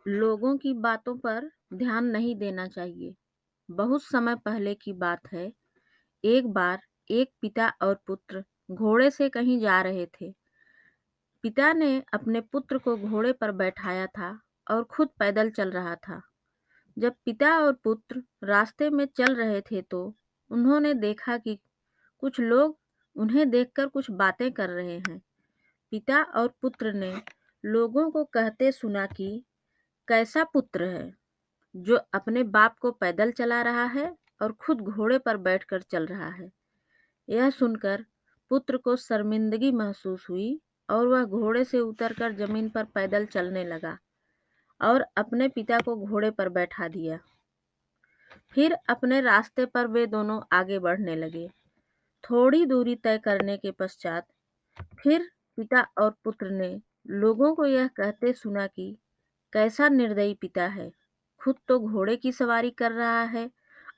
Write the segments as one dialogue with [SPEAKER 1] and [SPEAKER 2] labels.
[SPEAKER 1] लोगों की बातों पर ध्यान नहीं देना चाहिए। बहुत समय पहले की बात है। एक बार एक पिता और पुत्र घोड़े से कहीं जा रहे थे। पिता ने अपने पुत्र को घोड़े पर बैठाया था और खुद पैदल चल रहा था। जब पिता और पुत्र रास्ते में चल रहे थे तो उन्होंने देखा कि कुछ लोग उन्हें देखकर कुछ बातें कर रहे हैं। पिता और पुत्र ने लोगों को कहते सुना कि कैसा पुत्र है जो अपने बाप को पैदल चला रहा है और खुद घोड़े पर बैठकर चल रहा है। यह सुनकर पुत्र को शर्मिंदगी महसूस हुई और वह घोड़े से उतरकर जमीन पर पैदल चलने लगा और अपने पिता को घोड़े पर बैठा दिया। फिर अपने रास्ते पर वे दोनों आगे बढ़ने लगे। थोड़ी दूरी तय करने के पश्चात फिर पिता और पुत्र ने लोगों को यह कहते सुना कि कैसा निर्दयी पिता है, खुद तो घोड़े की सवारी कर रहा है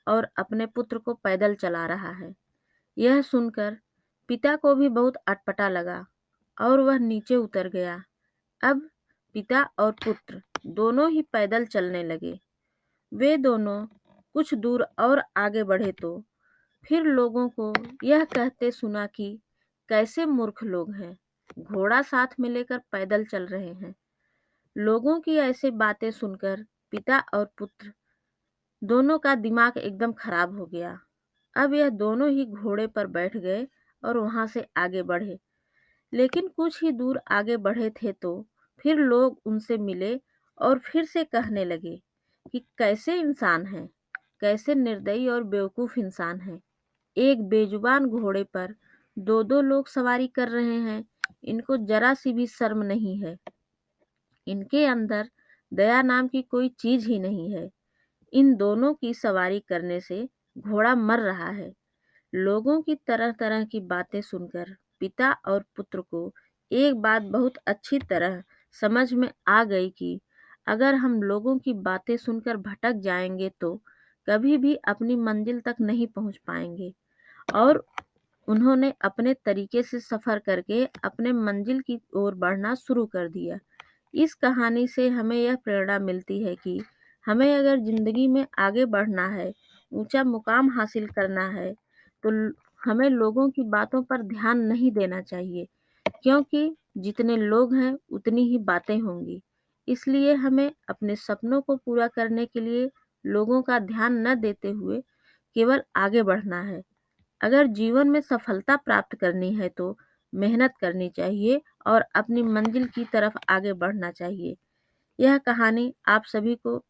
[SPEAKER 1] और अपने पुत्र को पैदल चला रहा है। यह सुनकर पिता को भी बहुत अटपटा लगा और वह नीचे उतर गया। अब पिता और पुत्र दोनों ही पैदल चलने लगे। वे दोनों कुछ दूर और आगे बढ़े तो फिर लोगों को यह कहते सुना कि कैसे मूर्ख लोग हैं, घोड़ा साथ में लेकर पैदल चल रहे हैं। लोगों की ऐसी बातें सुनकर पिता और पुत्र दोनों का दिमाग एकदम खराब हो गया। अब यह दोनों ही घोड़े पर बैठ गए और वहां से आगे बढ़े। लेकिन कुछ ही दूर आगे बढ़े थे तो फिर लोग उनसे मिले और फिर से कहने लगे कि कैसे इंसान है, कैसे निर्दयी और बेवकूफ इंसान है। एक बेजुबान घोड़े पर दो दो लोग सवारी कर रहे हैं। इनको जरा सी भी शर्म नहीं है। इनके अंदर दया नाम की कोई चीज ही नहीं है। इन दोनों की सवारी करने से घोड़ा मर रहा है। लोगों की तरह तरह की बातें सुनकर पिता और पुत्र को एक बात बहुत अच्छी तरह समझ में आ गई कि अगर हम लोगों की बातें सुनकर भटक जाएंगे तो कभी भी अपनी मंजिल तक नहीं पहुंच पाएंगे। और उन्होंने अपने तरीके से सफर करके अपने मंजिल की ओर बढ़ना शुरू कर दिया। इस कहानी से हमें यह प्रेरणा मिलती है कि हमें अगर जिंदगी में आगे बढ़ना है, ऊंचा मुकाम हासिल करना है, तो हमें लोगों की बातों पर ध्यान नहीं देना चाहिए, क्योंकि जितने लोग हैं उतनी ही बातें होंगी। इसलिए हमें अपने सपनों को पूरा करने के लिए लोगों का ध्यान न देते हुए केवल आगे बढ़ना है। अगर जीवन में सफलता प्राप्त करनी है तो मेहनत करनी चाहिए और अपनी मंजिल की तरफ आगे बढ़ना चाहिए। यह कहानी आप सभी को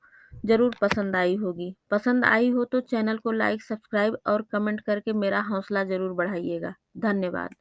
[SPEAKER 1] जरूर पसंद आई होगी। पसंद आई हो तो चैनल को लाइक, सब्सक्राइब और कमेंट करके मेरा हौसला जरूर बढ़ाइएगा। धन्यवाद।